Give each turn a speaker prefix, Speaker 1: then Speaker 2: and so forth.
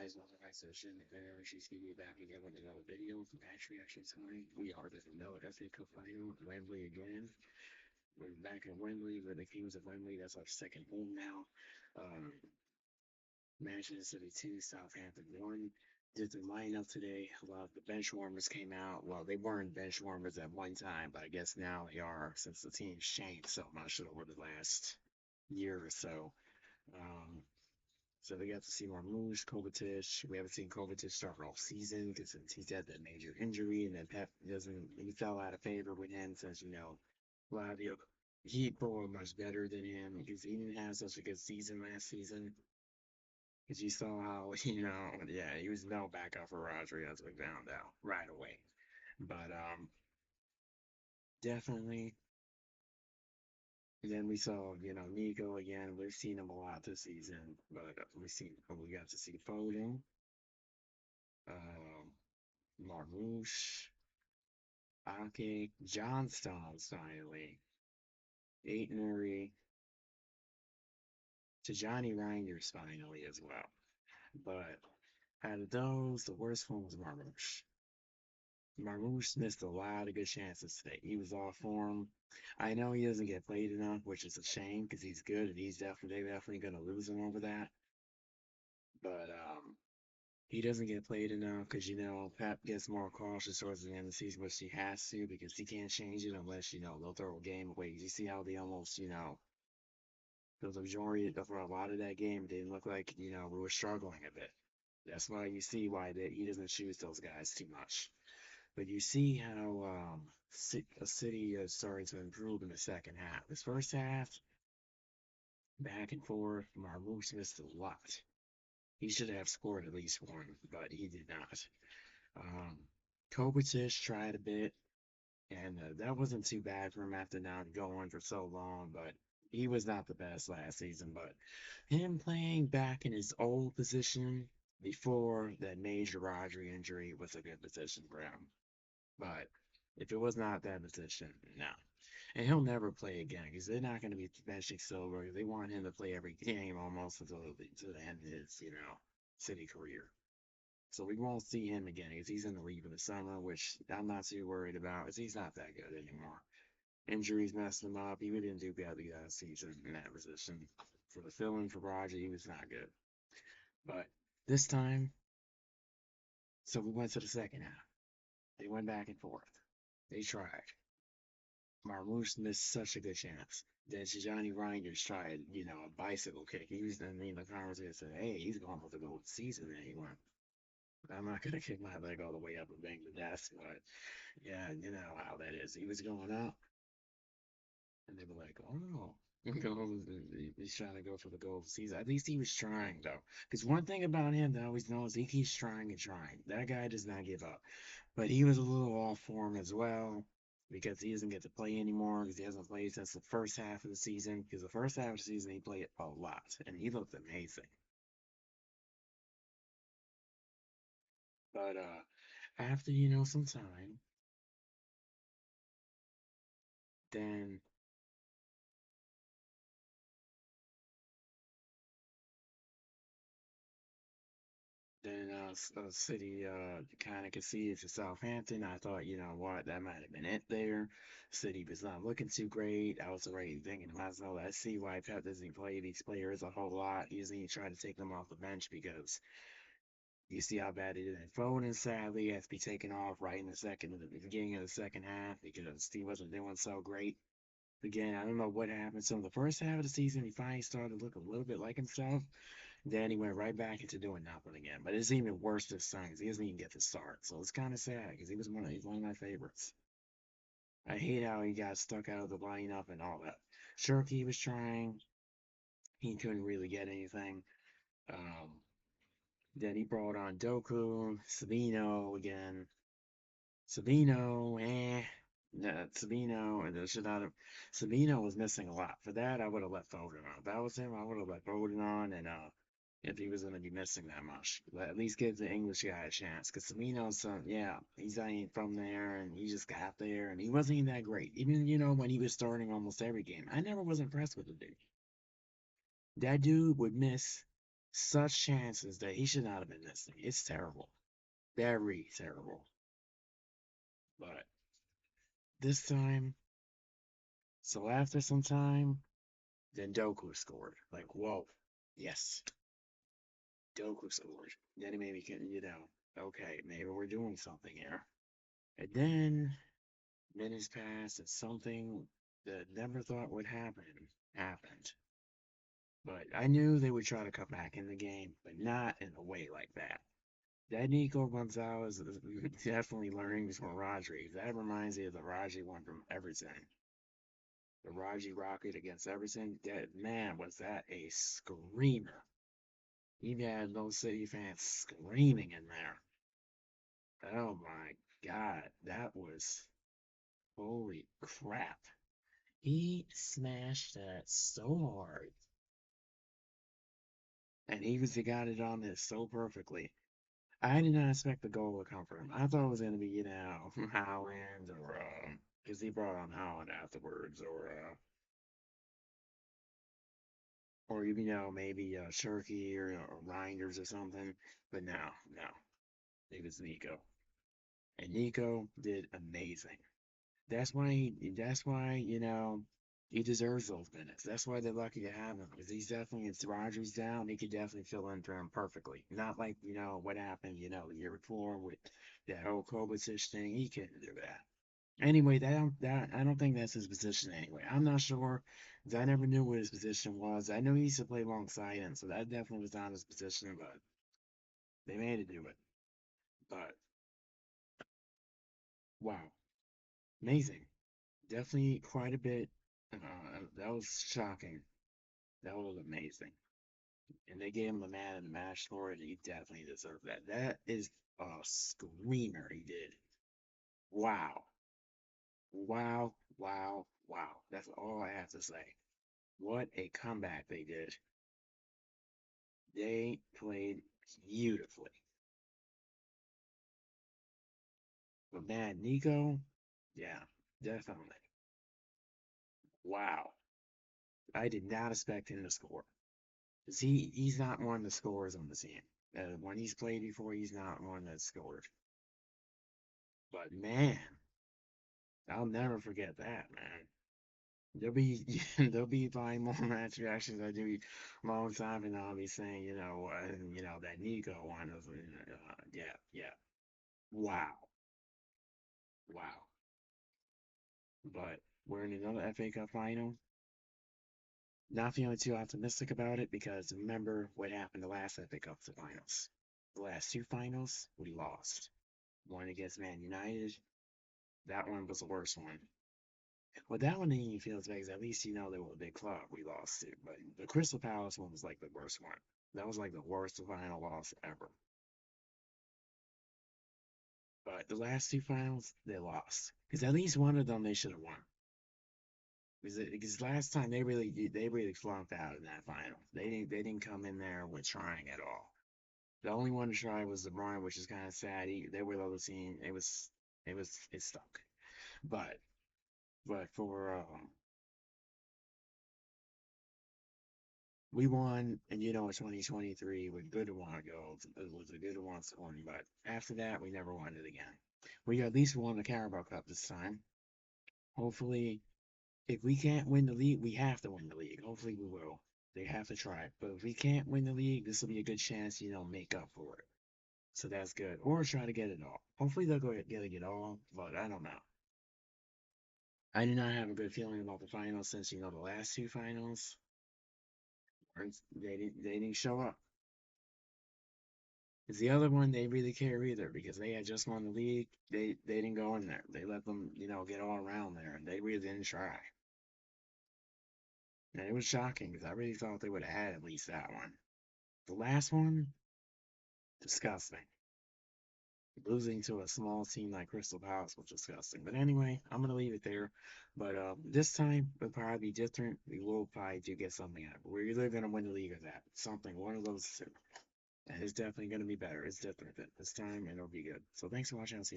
Speaker 1: guys, welcome back to the show. She's gonna be back again with another video from match reaction tonight. We are the FA Cup final, Wembley again. We're back in Wembley. We're the Kings of Wembley. That's our second home now. Um, Manchester City 2, Southampton 1. Did the lineup today. A lot of the bench warmers came out. Well, they weren't bench warmers at one time, but I guess now they are since the team's changed so much over the last year or so. Um, so we got to see Marmoush, Kovacic. We haven't seen Kovacic start all season because he's had that major injury, and then Pep doesn't. He fell out of favor with him since a lot of the other people are much better than him because he didn't have such a good season last season. Because you saw how yeah, he was no backup for Rodri as we found out right away. But definitely. And then we saw, Nico again. We've seen him a lot this season, but we got to see Foden, um, Marmoush, Ake, Johnstone's finally, Aitnery, to Johnny Reinders finally as well. But out of those, the worst one was Marmoush. Marmoush missed a lot of good chances today. He was off form. I know he doesn't get played enough, which is a shame because he's good and they're definitely going to lose him over that. But he doesn't get played enough because Pep gets more cautious towards the end of the season, which he has to because he can't change it unless they'll throw a game away. You see how they almost for the majority for a lot of that game it didn't look like we were struggling a bit. That's why you see why he doesn't choose those guys too much. But you see how City is starting to improve in the second half. This first half, back and forth, Marmoush missed a lot. He should have scored at least one, but he did not. Um, Kovacic tried a bit, and that wasn't too bad for him after not going for so long, but he was not the best last season. But him playing back in his old position before that major Rodri injury was a good position for him. But if it was not that position, no. And he'll never play again because they're not going to be benching Silver. They want him to play every game almost until the end of his, City career. So we won't see him again because he's in the league in the summer, which I'm not too worried about because he's not that good anymore. Injuries messed him up. He didn't do bad the last season in that position. For the fill-in for Roger, he was not good. But this time, so we went to the second half. They went back and forth. They tried. Marmoush missed such a good chance. Then Johnny Reinders tried, a bicycle kick. He was, the conversation said, hey, he's going for the goal season. And he went, I'm not going to kick my leg all the way up and bang the desk. But yeah, you know how that is. He was going up, and they were like, oh no. He's trying to go for the goal season. At least he was trying, though. Because one thing about him that I always know is he keeps trying and trying. That guy does not give up. But he was a little off form as well because he doesn't get to play anymore because he hasn't played since the first half of the season. Because the first half of the season he played a lot and he looked amazing. But after some time, then City kind of conceded to Southampton. I thought, you know what, that might have been it there. City was not looking too great. I was already thinking to myself, I see why Pep doesn't play these players a whole lot. He doesn't even try to take them off the bench because you see how bad it is. And Foden, sadly, has to be taken off right in the beginning of the second half because he wasn't doing so great. Again, I don't know what happened. So in the first half of the season, he finally started to look a little bit like himself. Then he went right back into doing nothing again. But it's even worse this time because he doesn't even get to start. So it's kind of sad because he's one of my favorites. I hate how he got stuck out of the lineup and all that. Shirky was trying. He couldn't really get anything. Um, then he brought on Doku, Semenyo again. Semenyo, Semenyo, and should not have. Semenyo was missing a lot. For that, I would have let Foden on. If that was him, I would have let Foden on, and if he was going to be missing that much, at least give the English guy a chance. Because Semenyo's yeah, he's ain't from there, and he just got there, and he wasn't even that great. Even when he was starting almost every game, I never was impressed with the dude. That dude would miss such chances that he should not have been missing. It's terrible. Very terrible. But this time, so after some time, then Doku scored. Like, whoa. Yes. Doku scored. Then he made me, okay, maybe we're doing something here. And then minutes passed and something that never thought would happen happened. But I knew they would try to come back in the game, but not in a way like that. That Nico Gonzalez is definitely learning from Rodri. That reminds me of the Rodri one from Everton. The Rodri Rocket against Everton. That man, was that a screamer. He had those City fans screaming in there. Oh my God, that was holy crap. He smashed that so hard. And he got it on this so perfectly. I did not expect the goal to come from him. I thought it was going to be, Haaland or, because he brought on Haaland afterwards, or maybe Shirky or Reinders or something. But no, no, it was Nico. And Nico did amazing. That's why, he deserves those minutes. That's why they're lucky to have him. Because he's definitely, if Rodgers down, he could definitely fill in for him perfectly. Not like, what happened, the year before with that whole Kovacic thing. He couldn't do that. Anyway, I don't think that's his position anyway. I'm not sure, because I never knew what his position was. I know he used to play alongside him, so that definitely was not his position, but they made it do it. But wow, amazing. Definitely quite a bit. That was shocking. That was amazing. And they gave him the man of the match for it, and he definitely deserved that. That is a screamer he did. Wow. Wow. Wow. Wow. That's all I have to say. What a comeback they did. They played beautifully. But man, Nico, yeah, definitely. Wow. I did not expect him to score. 'Cause he's not one that scores on the team. When he's played before, he's not one that scored. But man, I'll never forget that, man. There'll be there'll be probably more match reactions I do a long time, and I'll be saying, that Nico one was, yeah, yeah, wow, wow. But we're in another FA Cup final. Not feeling too optimistic about it because remember what happened the last FA Cup finals. The last two finals, we lost. One against Man United. That one was the worst one. Well, that one didn't even feel as bad because at least they were a big club we lost to. But the Crystal Palace one was like the worst one. That was like the worst final loss ever. But the last two finals, they lost. Because at least one of them they should have won. Because last time they really flunked out in that final. They didn't come in there with trying at all. The only one to try was the Bruyne, which is kind of sad. They were the other team. It stuck. But for we won, and in 2023 with good one goals. It was a good one scoring, but after that, we never won it again. We at least won the Carabao Cup this time. Hopefully, if we can't win the league, we have to win the league. Hopefully, we will. They have to try. But if we can't win the league, this will be a good chance, make up for it. So that's good. Or try to get it all. Hopefully, they'll go get it all, but I don't know. I do not have a good feeling about the finals since, the last two finals, they didn't show up. It's the other one they really care either because they had just won the league. They didn't go in there. They let them, get all around there, and they really didn't try. And it was shocking because I really thought they would have had at least that one. The last one, disgusting. Losing to a small team like Crystal Palace was disgusting. But anyway, I'm gonna leave it there. But this time it'll probably be different. We will probably do get something out. We're either gonna win the league or that. Something, one of those two. And it's definitely gonna be better. It's different this time, and it'll be good. So thanks for watching. I'll see you.